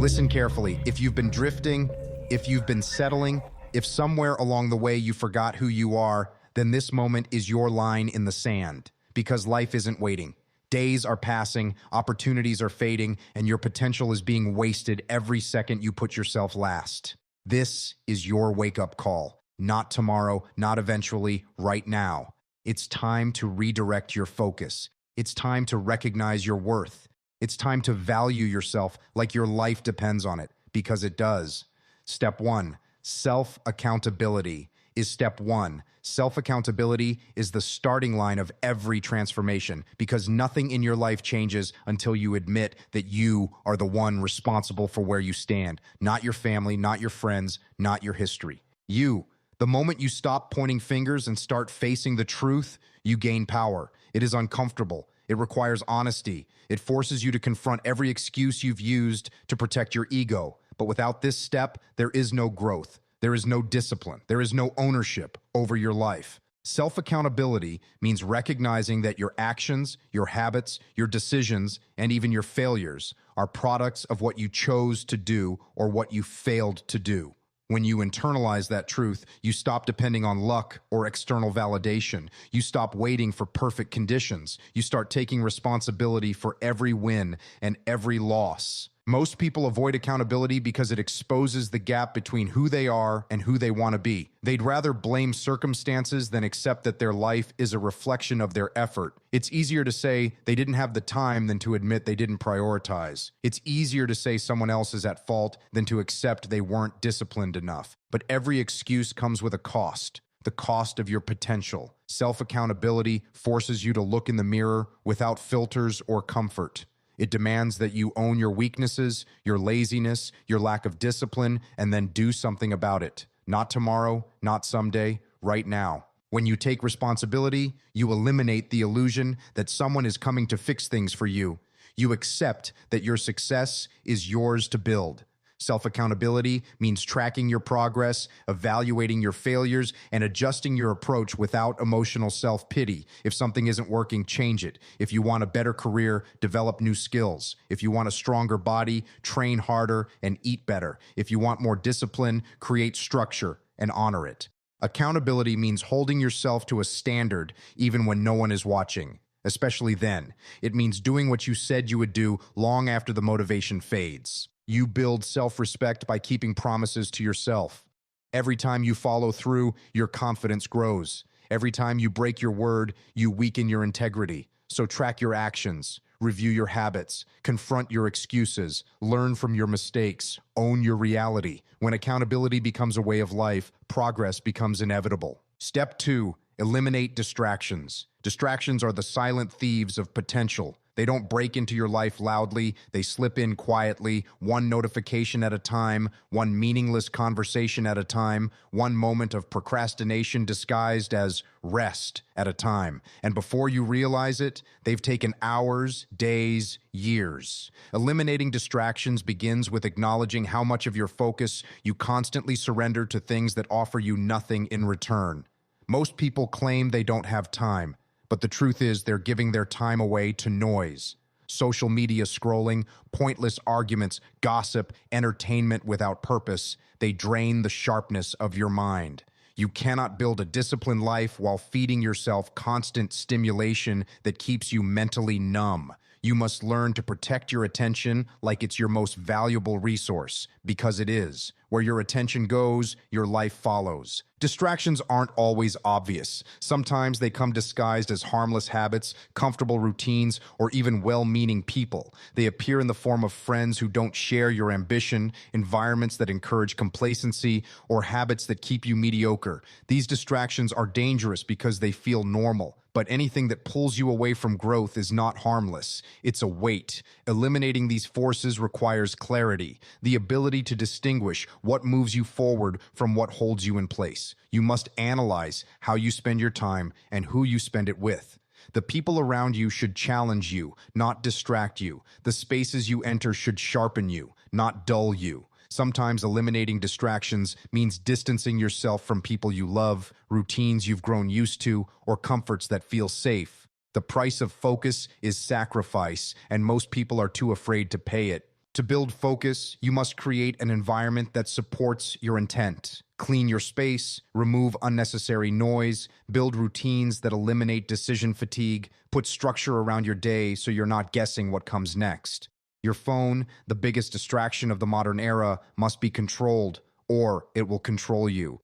Listen carefully. If you've been drifting, if you've been settling, if somewhere along the way you forgot who you are, then this moment is your line in the sand. Because life isn't waiting. Days are passing, opportunities are fading, and your potential is being wasted every second you put yourself last. This is your wake-up call. Not tomorrow, not eventually, right now. It's time to redirect your focus. It's time to recognize your worth. It's time to value yourself like your life depends on it, because it does. Step 1, self-accountability is step 1. Self-accountability is the starting line of every transformation, because nothing in your life changes until you admit that you are the one responsible for where you stand, not your family, not your friends, not your history. You. The moment you stop pointing fingers and start facing the truth, you gain power. It is uncomfortable. It requires honesty. It forces you to confront every excuse you've used to protect your ego. But without this step, there is no growth. There is no discipline. There is no ownership over your life. Self-accountability means recognizing that your actions, your habits, your decisions, and even your failures are products of what you chose to do or what you failed to do. When you internalize that truth, you stop depending on luck or external validation. You stop waiting for perfect conditions. You start taking responsibility for every win and every loss. Most people avoid accountability because it exposes the gap between who they are and who they want to be. They'd rather blame circumstances than accept that their life is a reflection of their effort. It's easier to say they didn't have the time than to admit they didn't prioritize. It's easier to say someone else is at fault than to accept they weren't disciplined enough. But every excuse comes with a cost. The cost of your potential. Self-accountability forces you to look in the mirror without filters or comfort. It demands that you own your weaknesses, your laziness, your lack of discipline, and then do something about it. Not tomorrow, not someday, right now. When you take responsibility, you eliminate the illusion that someone is coming to fix things for you. You accept that your success is yours to build. Self-accountability means tracking your progress, evaluating your failures, and adjusting your approach without emotional self-pity. If something isn't working, change it. If you want a better career, develop new skills. If you want a stronger body, train harder and eat better. If you want more discipline, create structure and honor it. Accountability means holding yourself to a standard even when no one is watching. Especially then. It means doing what you said you would do long after the motivation fades. You build self-respect by keeping promises to yourself. Every time you follow through, your confidence grows. Every time you break your word, you weaken your integrity. So track your actions, review your habits, confront your excuses, learn from your mistakes, own your reality. When accountability becomes a way of life, progress becomes inevitable. Step 2, eliminate distractions. Distractions are the silent thieves of potential. They don't break into your life loudly, they slip in quietly, one notification at a time, one meaningless conversation at a time, one moment of procrastination disguised as rest at a time. And before you realize it, they've taken hours, days, years. Eliminating distractions begins with acknowledging how much of your focus you constantly surrender to things that offer you nothing in return. Most people claim they don't have time. But the truth is they're giving their time away to noise. Social media scrolling, pointless arguments, gossip, entertainment without purpose. They drain the sharpness of your mind. You cannot build a disciplined life while feeding yourself constant stimulation that keeps you mentally numb. You must learn to protect your attention like it's your most valuable resource, because it is. Where your attention goes, your life follows. Distractions aren't always obvious. Sometimes they come disguised as harmless habits, comfortable routines, or even well-meaning people. They appear in the form of friends who don't share your ambition, environments that encourage complacency, or habits that keep you mediocre. These distractions are dangerous because they feel normal. But anything that pulls you away from growth is not harmless. It's a weight. Eliminating these forces requires clarity, the ability to distinguish what moves you forward from what holds you in place. You must analyze how you spend your time and who you spend it with. The people around you should challenge you, not distract you. The spaces you enter should sharpen you, not dull you. Sometimes eliminating distractions means distancing yourself from people you love, routines you've grown used to, or comforts that feel safe. The price of focus is sacrifice, and most people are too afraid to pay it. To build focus, you must create an environment that supports your intent. Clean your space, remove unnecessary noise, build routines that eliminate decision fatigue, put structure around your day so you're not guessing what comes next. Your phone, the biggest distraction of the modern era, must be controlled, or it will control you.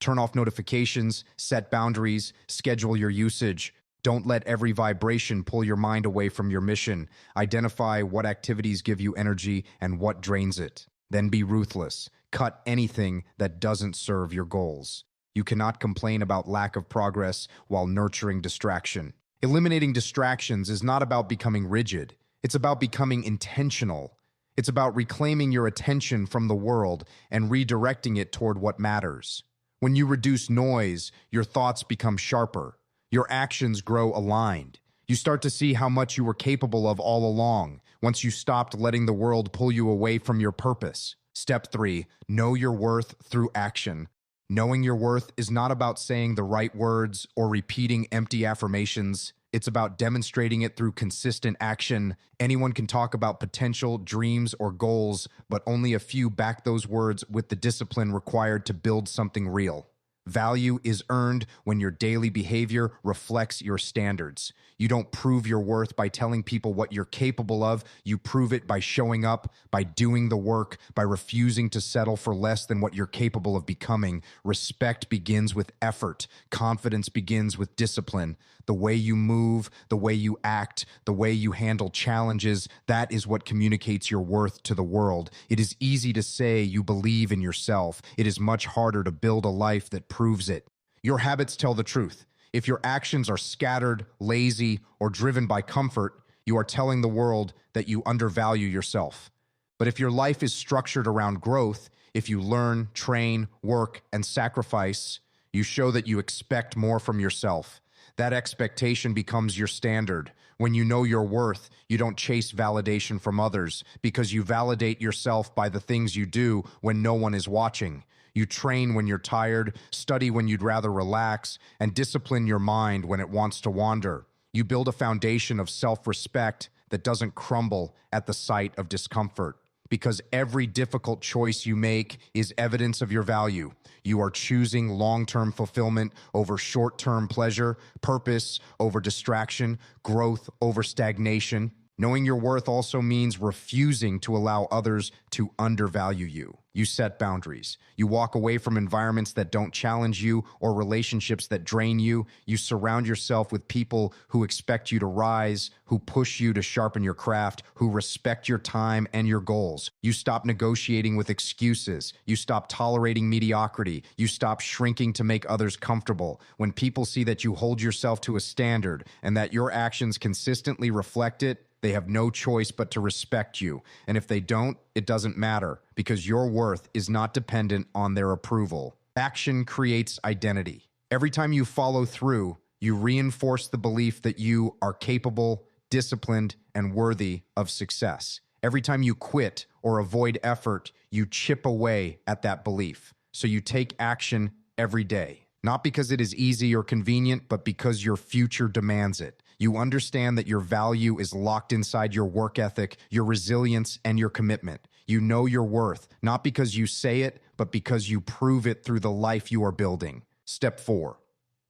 Turn off notifications, set boundaries, schedule your usage. Don't let every vibration pull your mind away from your mission. Identify what activities give you energy and what drains it. Then be ruthless. Cut anything that doesn't serve your goals. You cannot complain about lack of progress while nurturing distraction. Eliminating distractions is not about becoming rigid. It's about becoming intentional. It's about reclaiming your attention from the world and redirecting it toward what matters. When you reduce noise, your thoughts become sharper. Your actions grow aligned. You start to see how much you were capable of all along once you stopped letting the world pull you away from your purpose. Step 3, know your worth through action. Knowing your worth is not about saying the right words or repeating empty affirmations. It's about demonstrating it through consistent action. Anyone can talk about potential, dreams, or goals, but only a few back those words with the discipline required to build something real. Value is earned when your daily behavior reflects your standards. You don't prove your worth by telling people what you're capable of. You prove it by showing up, by doing the work, by refusing to settle for less than what you're capable of becoming. Respect begins with effort. Confidence begins with discipline. The way you move, the way you act, the way you handle challenges, that is what communicates your worth to the world. It is easy to say you believe in yourself. It is much harder to build a life that proves it. Your habits tell the truth. If your actions are scattered, lazy, or driven by comfort, you are telling the world that you undervalue yourself. But if your life is structured around growth, if you learn, train, work, and sacrifice, you show that you expect more from yourself. That expectation becomes your standard. When you know your worth, you don't chase validation from others because you validate yourself by the things you do when no one is watching. You train when you're tired, study when you'd rather relax, and discipline your mind when it wants to wander. You build a foundation of self-respect that doesn't crumble at the sight of discomfort. Because every difficult choice you make is evidence of your value. You are choosing long-term fulfillment over short-term pleasure, purpose over distraction, growth over stagnation. Knowing your worth also means refusing to allow others to undervalue you. You set boundaries. You walk away from environments that don't challenge you or relationships that drain you. You surround yourself with people who expect you to rise, who push you to sharpen your craft, who respect your time and your goals. You stop negotiating with excuses. You stop tolerating mediocrity. You stop shrinking to make others comfortable. When people see that you hold yourself to a standard and that your actions consistently reflect it, they have no choice but to respect you. And if they don't, it doesn't matter because your worth is not dependent on their approval. Action creates identity. Every time you follow through, you reinforce the belief that you are capable, disciplined, and worthy of success. Every time you quit or avoid effort, you chip away at that belief. So you take action every day. Not because it is easy or convenient, but because your future demands it. You understand that your value is locked inside your work ethic, your resilience, and your commitment. You know your worth, not because you say it, but because you prove it through the life you are building. Step 4,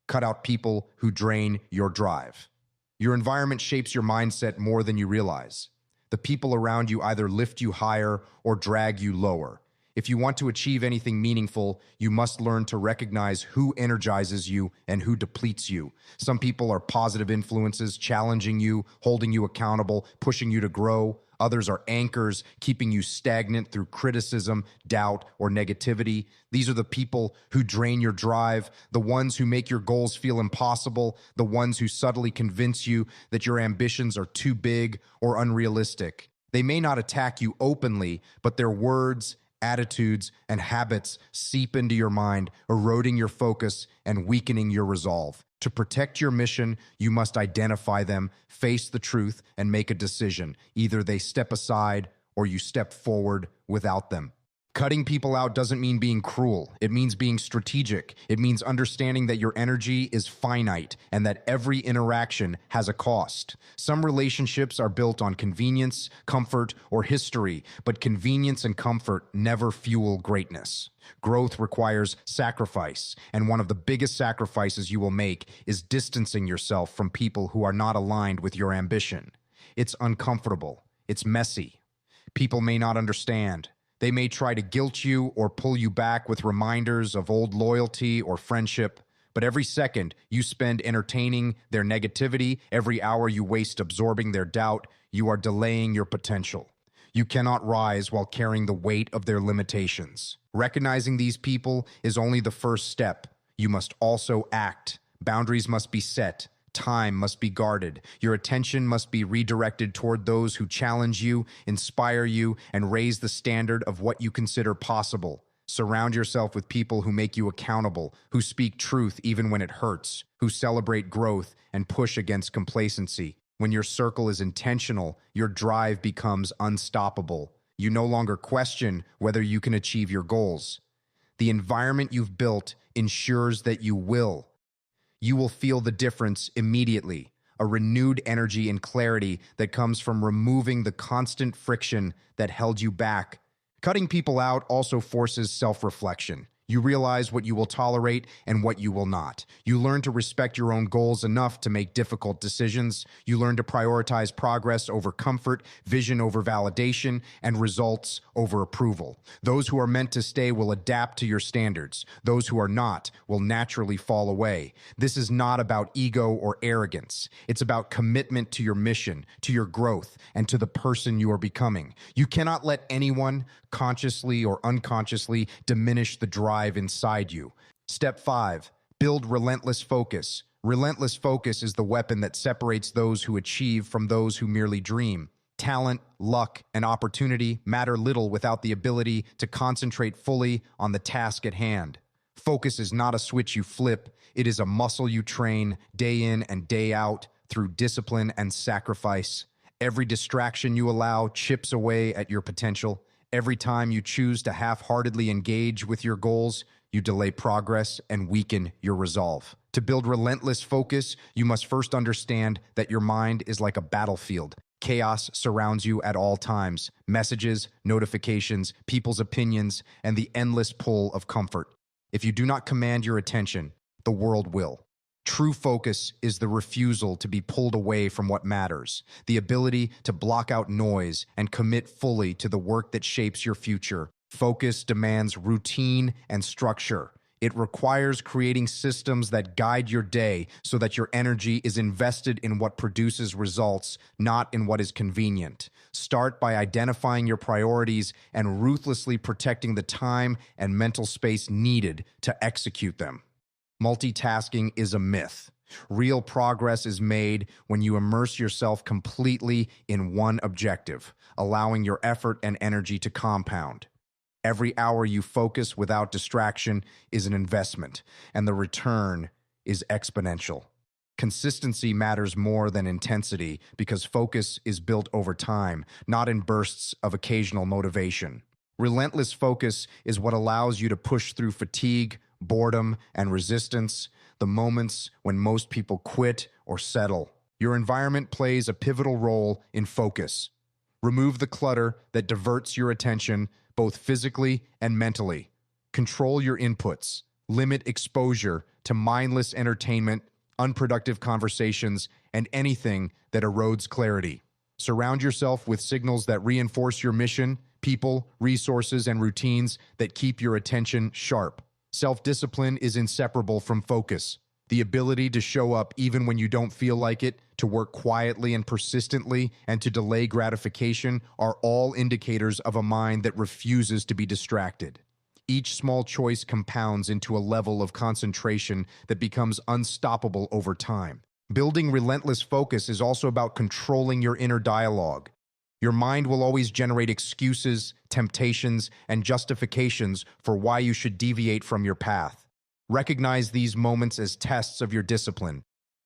cut out people who drain your drive. Your environment shapes your mindset more than you realize. The people around you either lift you higher or drag you lower. If you want to achieve anything meaningful, you must learn to recognize who energizes you and who depletes you. Some people are positive influences, challenging you, holding you accountable, pushing you to grow. Others are anchors, keeping you stagnant through criticism, doubt, or negativity. These are the people who drain your drive, the ones who make your goals feel impossible, the ones who subtly convince you that your ambitions are too big or unrealistic. They may not attack you openly, but their words, attitudes, and habits seep into your mind, eroding your focus and weakening your resolve. To protect your mission, you must identify them, face the truth, and make a decision. Either they step aside or you step forward without them. Cutting people out doesn't mean being cruel. It means being strategic. It means understanding that your energy is finite and that every interaction has a cost. Some relationships are built on convenience, comfort, or history, but convenience and comfort never fuel greatness. Growth requires sacrifice, and one of the biggest sacrifices you will make is distancing yourself from people who are not aligned with your ambition. It's uncomfortable. It's messy. People may not understand. They may try to guilt you or pull you back with reminders of old loyalty or friendship, but every second you spend entertaining their negativity, every hour you waste absorbing their doubt, you are delaying your potential. You cannot rise while carrying the weight of their limitations. Recognizing these people is only the first step. You must also act. Boundaries must be set. Time must be guarded. Your attention must be redirected toward those who challenge you, inspire you, and raise the standard of what you consider possible. Surround yourself with people who make you accountable, who speak truth even when it hurts, who celebrate growth and push against complacency. When your circle is intentional, your drive becomes unstoppable. You no longer question whether you can achieve your goals. The environment you've built ensures that you will. You will feel the difference immediately, a renewed energy and clarity that comes from removing the constant friction that held you back. Cutting people out also forces self-reflection. You realize what you will tolerate and what you will not. You learn to respect your own goals enough to make difficult decisions. You learn to prioritize progress over comfort, vision over validation, and results over approval. Those who are meant to stay will adapt to your standards. Those who are not will naturally fall away. This is not about ego or arrogance. It's about commitment to your mission, to your growth, and to the person you are becoming. You cannot let anyone, consciously or unconsciously, diminish the drive inside you. Step 5. Build relentless focus. Relentless focus is the weapon that separates those who achieve from those who merely dream. Talent, luck, and opportunity matter little without the ability to concentrate fully on the task at hand. Focus is not a switch you flip. It is a muscle you train day in and day out through discipline and sacrifice. Every distraction you allow chips away at your potential. Every time you choose to half-heartedly engage with your goals, you delay progress and weaken your resolve. To build relentless focus, you must first understand that your mind is like a battlefield. Chaos surrounds you at all times. Messages, notifications, people's opinions, and the endless pull of comfort. If you do not command your attention, the world will. True focus is the refusal to be pulled away from what matters, the ability to block out noise and commit fully to the work that shapes your future. Focus demands routine and structure. It requires creating systems that guide your day so that your energy is invested in what produces results, not in what is convenient. Start by identifying your priorities and ruthlessly protecting the time and mental space needed to execute them. Multitasking is a myth. Real progress is made when you immerse yourself completely in one objective, allowing your effort and energy to compound. Every hour you focus without distraction is an investment, and the return is exponential. Consistency matters more than intensity because focus is built over time, not in bursts of occasional motivation. Relentless focus is what allows you to push through fatigue, boredom, and resistance, the moments when most people quit or settle. Your environment plays a pivotal role in focus. Remove the clutter that diverts your attention, both physically and mentally. Control your inputs. Limit exposure to mindless entertainment, unproductive conversations, and anything that erodes clarity. Surround yourself with signals that reinforce your mission, people, resources, and routines that keep your attention sharp. Self-discipline is inseparable from focus. The ability to show up even when you don't feel like it, to work quietly and persistently, and to delay gratification are all indicators of a mind that refuses to be distracted. Each small choice compounds into a level of concentration that becomes unstoppable over time. Building relentless focus is also about controlling your inner dialogue. Your mind will always generate excuses, temptations, and justifications for why you should deviate from your path. Recognize these moments as tests of your discipline.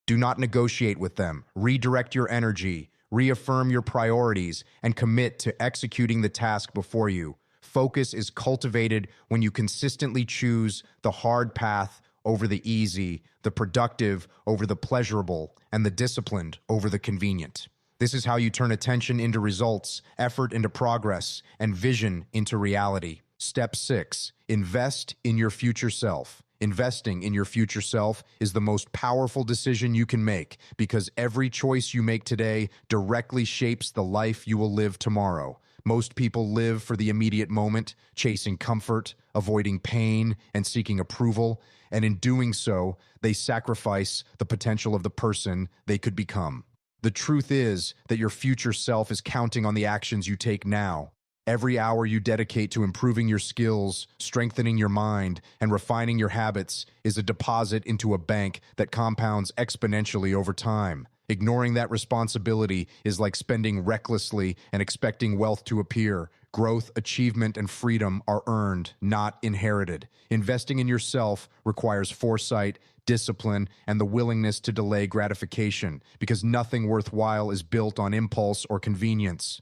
Do not negotiate with them. Redirect your energy, reaffirm your priorities, and commit to executing the task before you. Focus is cultivated when you consistently choose the hard path over the easy, the productive over the pleasurable, and the disciplined over the convenient. This is how you turn attention into results, effort into progress, and vision into reality. Step 6. Invest in your future self. Investing in your future self is the most powerful decision you can make because every choice you make today directly shapes the life you will live tomorrow. Most people live for the immediate moment, chasing comfort, avoiding pain, and seeking approval, and in doing so, they sacrifice the potential of the person they could become. The truth is that your future self is counting on the actions you take now. Every hour you dedicate to improving your skills, strengthening your mind, and refining your habits is a deposit into a bank that compounds exponentially over time. Ignoring that responsibility is like spending recklessly and expecting wealth to appear. Growth, achievement, and freedom are earned, not inherited. Investing in yourself requires foresight, discipline, and the willingness to delay gratification, because nothing worthwhile is built on impulse or convenience.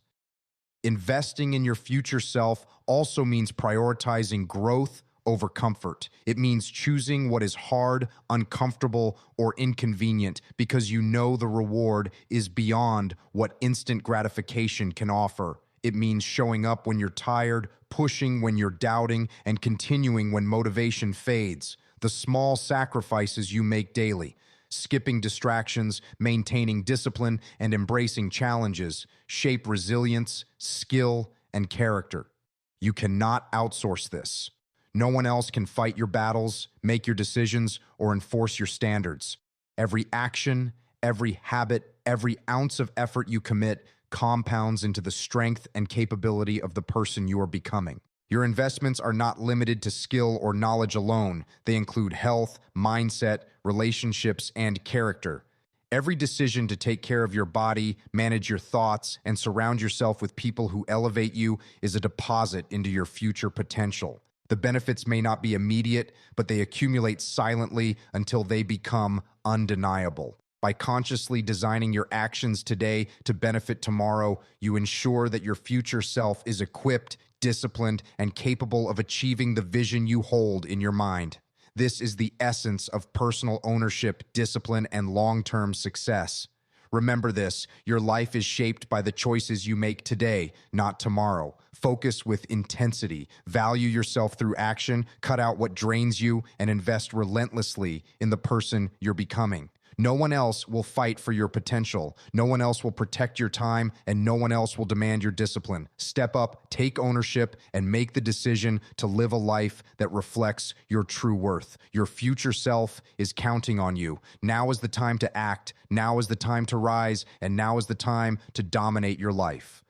Investing in your future self also means prioritizing growth over comfort. It means choosing what is hard, uncomfortable, or inconvenient because you know the reward is beyond what instant gratification can offer. It means showing up when you're tired, pushing when you're doubting, and continuing when motivation fades. The small sacrifices you make daily, skipping distractions, maintaining discipline, and embracing challenges, shape resilience, skill, and character. You cannot outsource this. No one else can fight your battles, make your decisions, or enforce your standards. Every action, every habit, every ounce of effort you commit compounds into the strength and capability of the person you are becoming. Your investments are not limited to skill or knowledge alone. They include health, mindset, relationships, and character. Every decision to take care of your body, manage your thoughts, and surround yourself with people who elevate you is a deposit into your future potential. The benefits may not be immediate, but they accumulate silently until they become undeniable. By consciously designing your actions today to benefit tomorrow, you ensure that your future self is equipped, disciplined, and capable of achieving the vision you hold in your mind. This is the essence of personal ownership, discipline, and long-term success. Remember this, your life is shaped by the choices you make today, not tomorrow. Focus with intensity, value yourself through action, cut out what drains you, and invest relentlessly in the person you're becoming. No one else will fight for your potential. No one else will protect your time, and no one else will demand your discipline. Step up, take ownership, and make the decision to live a life that reflects your true worth. Your future self is counting on you. Now is the time to act. Now is the time to rise, and now is the time to dominate your life.